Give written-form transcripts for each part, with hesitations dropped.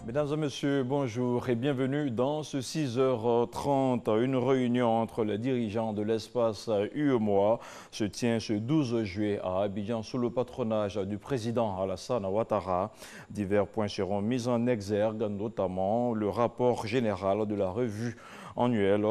Mesdames et messieurs, bonjour et bienvenue dans ce 6h30. Une réunion entre les dirigeants de l'espace UEMOA se tient ce 12 juillet à Abidjan sous le patronage du président Alassane Ouattara. Divers points seront mis en exergue, notamment le rapport général de la revue annuelle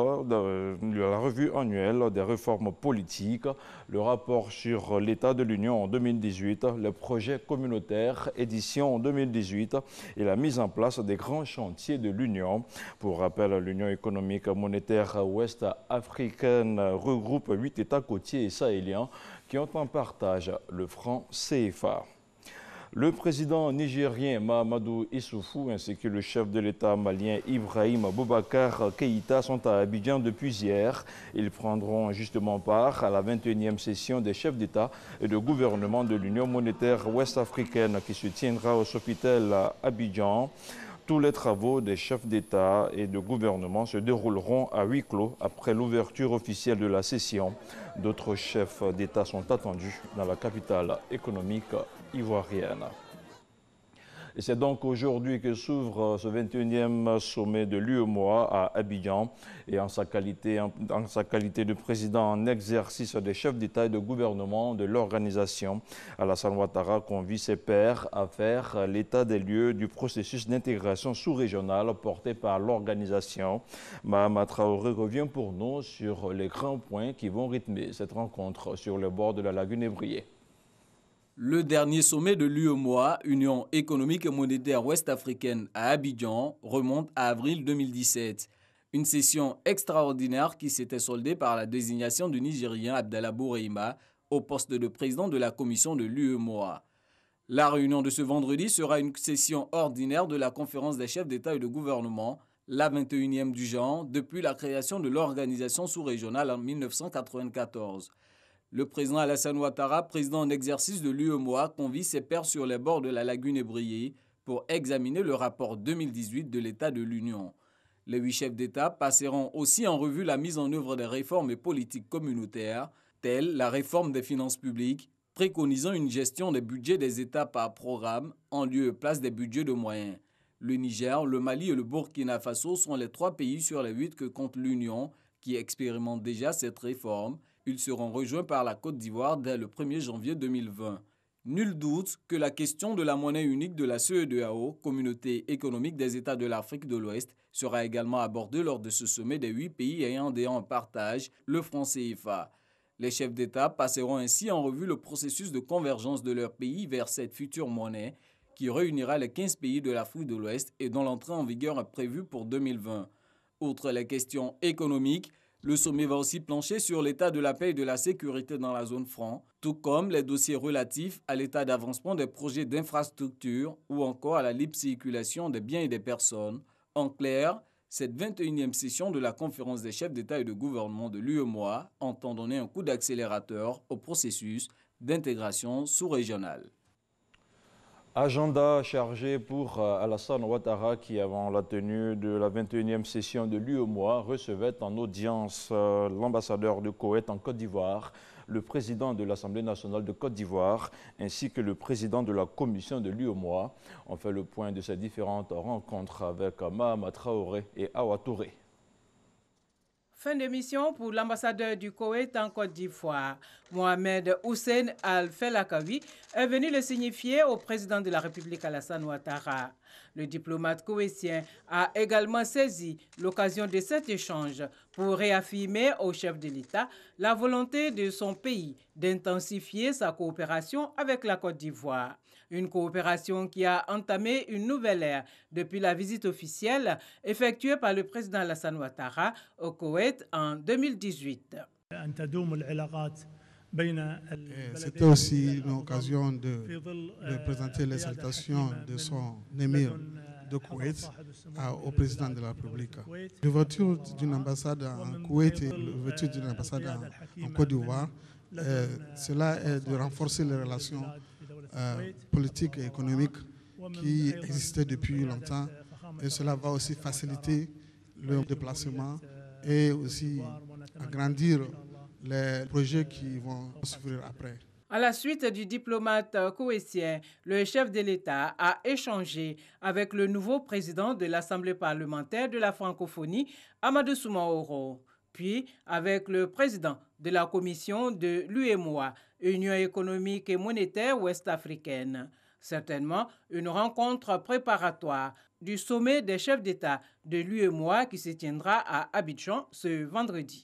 des réformes politiques, le rapport sur l'état de l'Union en 2018, le projet communautaire édition 2018 et la mise en place des grands chantiers de l'Union. Pour rappel, l'Union économique monétaire ouest-africaine regroupe 8 États côtiers et sahéliens qui ont en partage le franc CFA. Le président nigérien Mahamadou Issoufou ainsi que le chef de l'État malien Ibrahim Boubacar Keïta sont à Abidjan depuis hier. Ils prendront justement part à la 21e session des chefs d'État et de gouvernement de l'Union monétaire ouest-africaine qui se tiendra au Sofitel à Abidjan. Tous les travaux des chefs d'État et de gouvernement se dérouleront à huis clos après l'ouverture officielle de la session. D'autres chefs d'État sont attendus dans la capitale économique ivoirienne. Et c'est donc aujourd'hui que s'ouvre ce 21e sommet de l'UEMOA à Abidjan. Et en sa qualité de président en exercice des chefs d'État et de gouvernement de l'organisation, Alassane Ouattara convie ses pairs à faire l'état des lieux du processus d'intégration sous-régionale porté par l'organisation. Mahama Traoré revient pour nous sur les grands points qui vont rythmer cette rencontre sur le bord de la lagune Ébrié. Le dernier sommet de l'UEMOA, Union économique et monétaire ouest-africaine à Abidjan, remonte à avril 2017. Une session extraordinaire qui s'était soldée par la désignation du Nigérien Abdallah Boureima au poste de président de la commission de l'UEMOA. La réunion de ce vendredi sera une session ordinaire de la conférence des chefs d'État et de gouvernement, la 21e du genre, depuis la création de l'organisation sous-régionale en 1994. Le président Alassane Ouattara, président en exercice de l'UEMOA, convie ses pairs sur les bords de la lagune Ébrié pour examiner le rapport 2018 de l'état de l'Union. Les 8 chefs d'État passeront aussi en revue la mise en œuvre des réformes et politiques communautaires, telles la réforme des finances publiques, préconisant une gestion des budgets des États par programme en lieu et place des budgets de moyens. Le Niger, le Mali et le Burkina Faso sont les 3 pays sur les 8 que compte l'Union qui expérimentent déjà cette réforme. Ils seront rejoints par la Côte d'Ivoire dès le 1er janvier 2020. Nul doute que la question de la monnaie unique de la CEDEAO, Communauté économique des États de l'Afrique de l'Ouest, sera également abordée lors de ce sommet des 8 pays ayant en partage le franc CFA. Les chefs d'État passeront ainsi en revue le processus de convergence de leur pays vers cette future monnaie qui réunira les 15 pays de l'Afrique de l'Ouest et dont l'entrée en vigueur est prévue pour 2020. Outre les questions économiques, le sommet va aussi plancher sur l'état de la paix et de la sécurité dans la zone franc, tout comme les dossiers relatifs à l'état d'avancement des projets d'infrastructure ou encore à la libre circulation des biens et des personnes. En clair, cette 21e session de la conférence des chefs d'État et de gouvernement de l'UEMOA entend donner un coup d'accélérateur au processus d'intégration sous-régionale. Agenda chargé pour Alassane Ouattara qui, avant la tenue de la 21e session de l'UEMOA, recevait en audience l'ambassadeur de Koweït en Côte d'Ivoire, le président de l'Assemblée nationale de Côte d'Ivoire, ainsi que le président de la commission de l'UEMOA. On fait le point de ces différentes rencontres avec Mahama Traoré et Awa Touré. Fin d'émission pour l'ambassadeur du Koweït en Côte d'Ivoire. Mohamed Hussein Al-Felakawi est venu le signifier au président de la République Alassane Ouattara. Le diplomate koweïtien a également saisi l'occasion de cet échange pour réaffirmer au chef de l'État la volonté de son pays d'intensifier sa coopération avec la Côte d'Ivoire. Une coopération qui a entamé une nouvelle ère depuis la visite officielle effectuée par le président Alassane Ouattara au Koweït en 2018. C'était aussi une occasion de présenter les salutations de son émir de Koweït au président de la République. L'ouverture d'une ambassade en Koweït et l'ouverture d'une ambassade en Côte d'Ivoire, cela est de renforcer les relations politiques et économiques qui existaient depuis longtemps, et cela va aussi faciliter le déplacement et aussi agrandir les projets qui vont s'ouvrir après. À la suite du diplomate koweïtien, le chef de l'État a échangé avec le nouveau président de l'Assemblée parlementaire de la francophonie, Amadou Soumaoro, puis avec le président de la commission de l'UEMOA, Union économique et monétaire ouest-africaine. Certainement une rencontre préparatoire du sommet des chefs d'État de l'UEMOA qui se tiendra à Abidjan ce vendredi.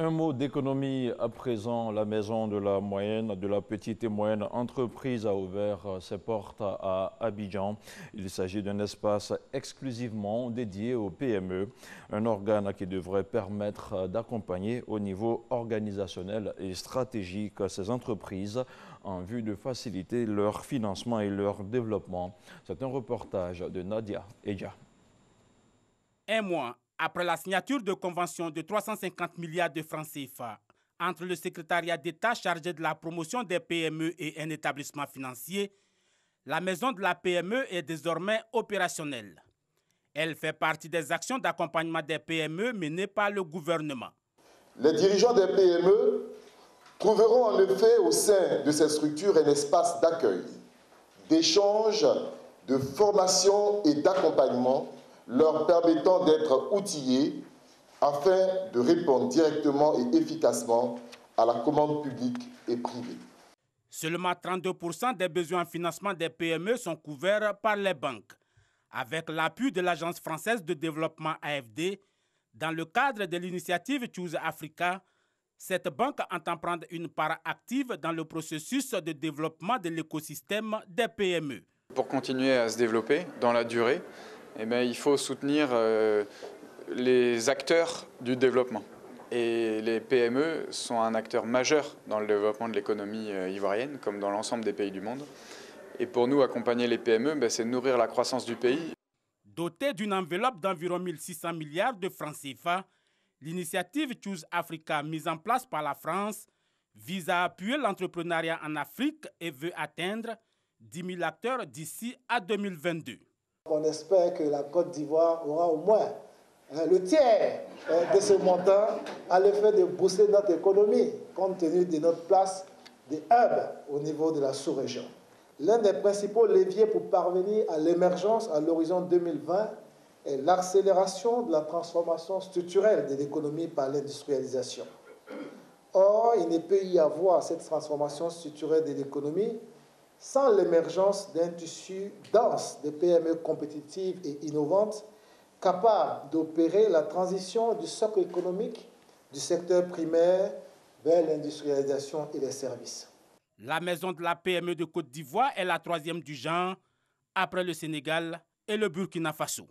Un mot d'économie à présent. La maison de la petite et moyenne entreprise a ouvert ses portes à Abidjan. Il s'agit d'un espace exclusivement dédié aux PME, un organe qui devrait permettre d'accompagner au niveau organisationnel et stratégique ces entreprises en vue de faciliter leur financement et leur développement. C'est un reportage de Nadia Eja. Un mois après la signature de convention de 350 milliards de francs CFA entre le secrétariat d'État chargé de la promotion des PME et un établissement financier, la maison de la PME est désormais opérationnelle. Elle fait partie des actions d'accompagnement des PME menées par le gouvernement. Les dirigeants des PME trouveront en effet au sein de ces structures un espace d'accueil, d'échange, de formation et d'accompagnement leur permettant d'être outillés afin de répondre directement et efficacement à la commande publique et privée. Seulement 32% des besoins en financement des PME sont couverts par les banques. Avec l'appui de l'Agence française de développement AFD, dans le cadre de l'initiative Choose Africa, cette banque entend prendre une part active dans le processus de développement de l'écosystème des PME. Pour continuer à se développer dans la durée, il faut soutenir les acteurs du développement. Et les PME sont un acteur majeur dans le développement de l'économie ivoirienne, comme dans l'ensemble des pays du monde. Et pour nous, accompagner les PME, c'est nourrir la croissance du pays. Dotée d'une enveloppe d'environ 1600 milliards de francs CFA, l'initiative Choose Africa, mise en place par la France, vise à appuyer l'entrepreneuriat en Afrique et veut atteindre 10 000 acteurs d'ici à 2022. On espère que la Côte d'Ivoire aura au moins le tiers de ce montant à l'effet de booster notre économie, compte tenu de notre place de hub au niveau de la sous-région. L'un des principaux leviers pour parvenir à l'émergence à l'horizon 2020 est l'accélération de la transformation structurelle de l'économie par l'industrialisation. Or, il ne peut y avoir cette transformation structurelle de l'économie sans l'émergence d'un tissu dense de PME compétitives et innovantes capables d'opérer la transition du socle économique du secteur primaire vers l'industrialisation et les services. La maison de la PME de Côte d'Ivoire est la troisième du genre, après le Sénégal et le Burkina Faso.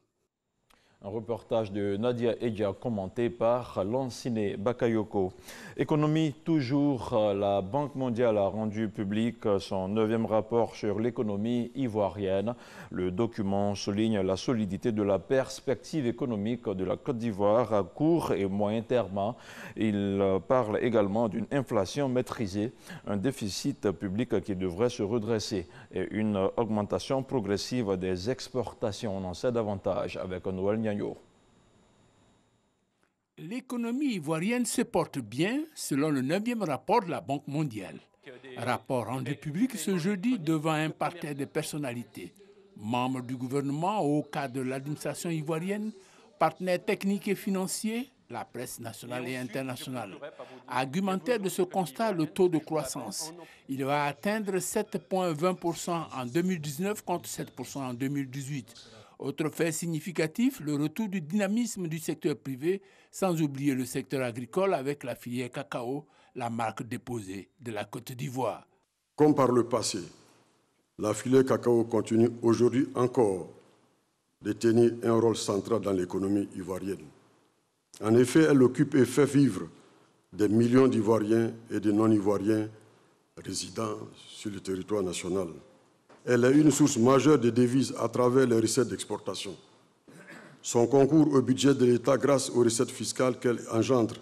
Un reportage de Nadia Eja commenté par Lanciné Bakayoko. Économie toujours, la Banque mondiale a rendu public son 9e rapport sur l'économie ivoirienne. Le document souligne la solidité de la perspective économique de la Côte d'Ivoire à court et moyen terme. Il parle également d'une inflation maîtrisée, un déficit public qui devrait se redresser et une augmentation progressive des exportations. On en sait davantage avec Noël Niagno. L'économie ivoirienne se porte bien selon le 9e rapport de la Banque mondiale. Rapport rendu public ce jeudi devant un parterre de personnalités, membres du gouvernement au cadre de l'administration ivoirienne, partenaires techniques et financiers, la presse nationale et internationale. Argumentaire de ce constat, le taux de croissance. Il va atteindre 7,20% en 2019 contre 7% en 2018. Autre fait significatif, le retour du dynamisme du secteur privé, sans oublier le secteur agricole avec la filière cacao, la marque déposée de la Côte d'Ivoire. Comme par le passé, la filière cacao continue aujourd'hui encore de tenir un rôle central dans l'économie ivoirienne. En effet, elle occupe et fait vivre des millions d'Ivoiriens et de non-Ivoiriens résidant sur le territoire national. Elle est une source majeure de devises à travers les recettes d'exportation. Son concours au budget de l'État grâce aux recettes fiscales qu'elle engendre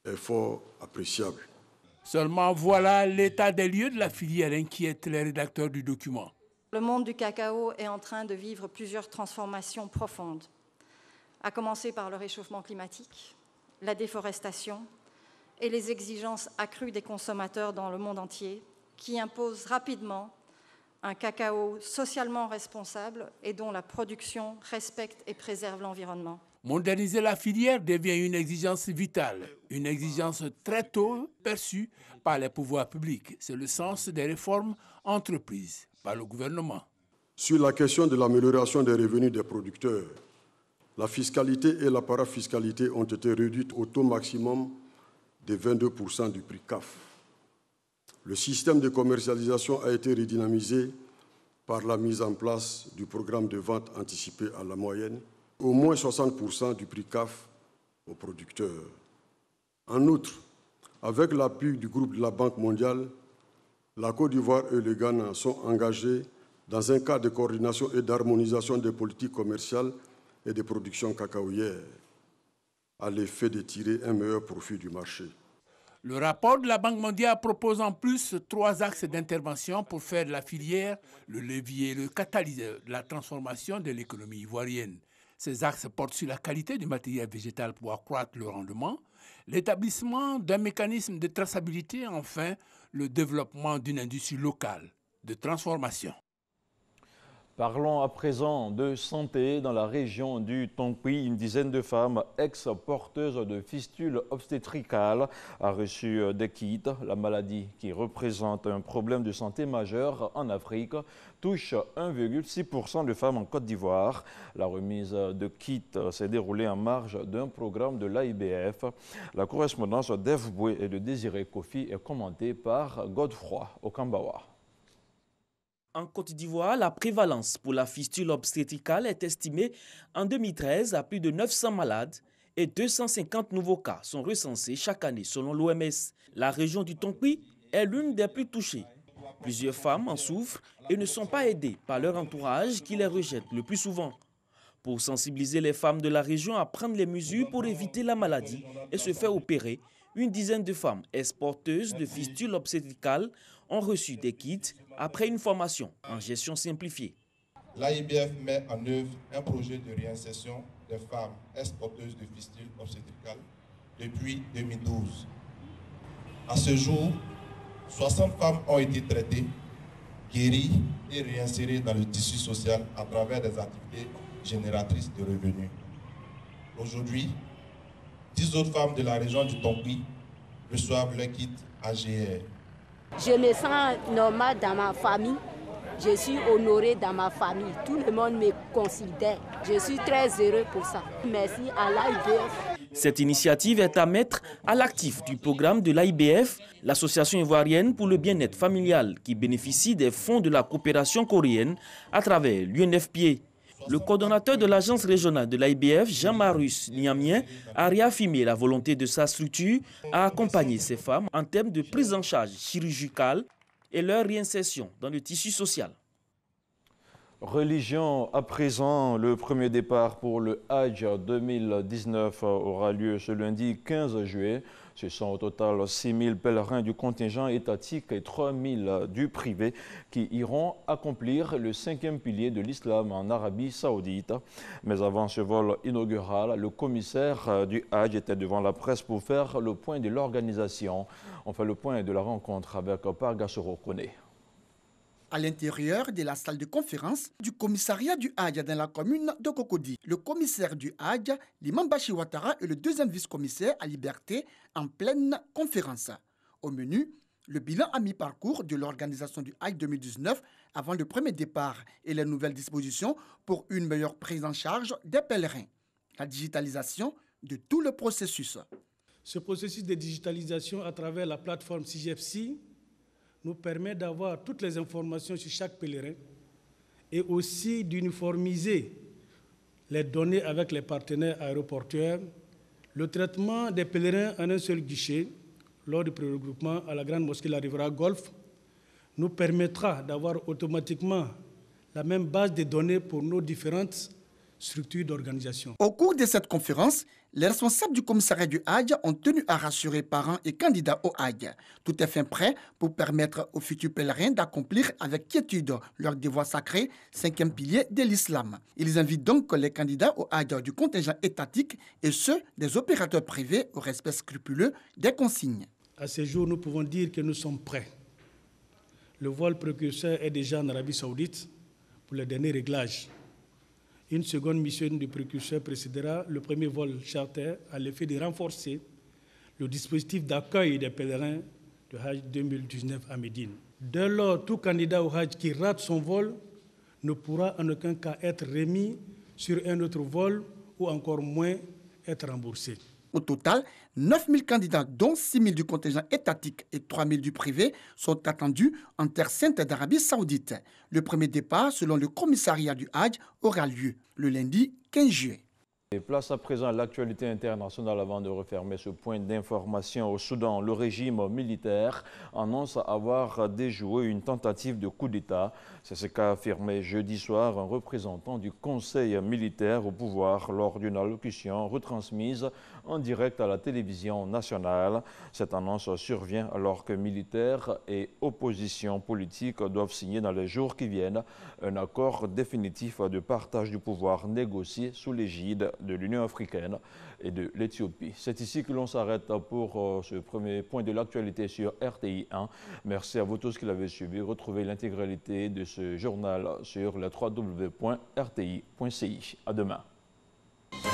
est fort appréciable. Seulement voilà l'état des lieux de la filière inquiète les rédacteurs du document. Le monde du cacao est en train de vivre plusieurs transformations profondes, à commencer par le réchauffement climatique, la déforestation et les exigences accrues des consommateurs dans le monde entier, qui imposent rapidement un cacao socialement responsable et dont la production respecte et préserve l'environnement. Moderniser la filière devient une exigence vitale, une exigence très tôt perçue par les pouvoirs publics. C'est le sens des réformes entreprises par le gouvernement. Sur la question de l'amélioration des revenus des producteurs, la fiscalité et la parafiscalité ont été réduites au taux maximum de 22% du prix CAF. Le système de commercialisation a été redynamisé par la mise en place du programme de vente anticipée à la moyenne, au moins 60% du prix CAF aux producteurs. En outre, avec l'appui du groupe de la Banque mondiale, la Côte d'Ivoire et le Ghana sont engagés dans un cadre de coordination et d'harmonisation des politiques commerciales et de production cacaoyère, à l'effet de tirer un meilleur profit du marché. Le rapport de la Banque mondiale propose en plus 3 axes d'intervention pour faire de la filière le levier, le catalyseur de la transformation de l'économie ivoirienne. Ces axes portent sur la qualité du matériel végétal pour accroître le rendement, l'établissement d'un mécanisme de traçabilité, enfin le développement d'une industrie locale de transformation. Parlons à présent de santé. Dans la région du Tonkpi, une dizaine de femmes ex-porteuses de fistules obstétricales a reçu des kits. La maladie, qui représente un problème de santé majeur en Afrique, touche 1,6% de femmes en Côte d'Ivoire. La remise de kits s'est déroulée en marge d'un programme de l'AIBF. La correspondance d'Eve Boué et de Désiré Kofi est commentée par Godefroy Okambawa. En Côte d'Ivoire, la prévalence pour la fistule obstétricale est estimée en 2013 à plus de 900 malades et 250 nouveaux cas sont recensés chaque année selon l'OMS. La région du Tonkpi est l'une des plus touchées. Plusieurs femmes en souffrent et ne sont pas aidées par leur entourage qui les rejette le plus souvent. Pour sensibiliser les femmes de la région à prendre les mesures pour éviter la maladie et se faire opérer, une dizaine de femmes ex-porteuses de fistules obstétricales ont reçu des kits après une formation en gestion simplifiée. L'AIBF met en œuvre un projet de réinsertion des femmes ex-porteuses de fistules obstétricales depuis 2012. À ce jour, 60 femmes ont été traitées, guéries et réinsérées dans le tissu social à travers des activités génératrices de revenus. Aujourd'hui, 10 autres femmes de la région du Tonkpi reçoivent leur kit AGR. Je me sens normale dans ma famille. Je suis honorée dans ma famille. Tout le monde me considère. Je suis très heureux pour ça. Merci à l'AIBF. Cette initiative est à mettre à l'actif du programme de l'AIBF, l'Association ivoirienne pour le bien-être familial, qui bénéficie des fonds de la coopération coréenne à travers l'UNFPA. Le coordonnateur de l'agence régionale de l'AIBF, Jean-Marius Niamien, a réaffirmé la volonté de sa structure à accompagner ces femmes en termes de prise en charge chirurgicale et leur réinsertion dans le tissu social. Religion à présent, le premier départ pour le Hajj 2019 aura lieu ce lundi 15 juillet. Ce sont au total 6 000 pèlerins du contingent étatique et 3 000 du privé qui iront accomplir le 5e pilier de l'islam en Arabie Saoudite. Mais avant ce vol inaugural, le commissaire du Hajj était devant la presse pour faire le point de l'organisation. On fait le point de la rencontre avec Parga Sorokone. À l'intérieur de la salle de conférence du commissariat du Hajj dans la commune de Cocody, le commissaire du Hajj, l'imam Bachir Ouattara, et le deuxième vice-commissaire à Liberté en pleine conférence. Au menu, le bilan à mi-parcours de l'organisation du Hajj 2019 avant le premier départ et les nouvelles dispositions pour une meilleure prise en charge des pèlerins. La digitalisation de tout le processus. Ce processus de digitalisation à travers la plateforme CIGFC nous permet d'avoir toutes les informations sur chaque pèlerin et aussi d'uniformiser les données avec les partenaires aéroportuaires. Le traitement des pèlerins en un seul guichet lors du pré-regroupement à la Grande Mosquée La Rivera Golf nous permettra d'avoir automatiquement la même base de données pour nos différentes structures d'organisation. Au cours de cette conférence, Les responsables du commissariat du Hadj ont tenu à rassurer parents et candidats au Hadj. Tout est fin prêt pour permettre aux futurs pèlerins d'accomplir avec quiétude leur devoir sacré, 5e pilier de l'islam. Ils invitent donc les candidats au Hadj du contingent étatique et ceux des opérateurs privés au respect scrupuleux des consignes. À ce jour, nous pouvons dire que nous sommes prêts. Le vol précurseur est déjà en Arabie Saoudite pour le dernier réglage. Une seconde mission de précurseur précédera le premier vol charter à l'effet de renforcer le dispositif d'accueil des pèlerins de Hajj 2019 à Médine. Dès lors, tout candidat au Hajj qui rate son vol ne pourra en aucun cas être remis sur un autre vol ou encore moins être remboursé. Au total, 9 000 candidats, dont 6 000 du contingent étatique et 3 000 du privé, sont attendus en terre sainte d'Arabie Saoudite. Le premier départ, selon le commissariat du Hadj, aura lieu le lundi 15 juillet. Et place à présent l'actualité internationale avant de refermer ce point d'information au Soudan. Le régime militaire annonce avoir déjoué une tentative de coup d'État. C'est ce qu'a affirmé jeudi soir un représentant du Conseil militaire au pouvoir lors d'une allocution retransmise en direct à la télévision nationale. Cette annonce survient alors que militaires et opposition politique doivent signer dans les jours qui viennent un accord définitif de partage du pouvoir négocié sous l'égide de l'Union africaine et de l'Éthiopie. C'est ici que l'on s'arrête pour ce premier point de l'actualité sur RTI 1. Merci à vous tous qui l'avez suivi. Retrouvez l'intégralité de ce journal sur le www.rti.ci. À demain.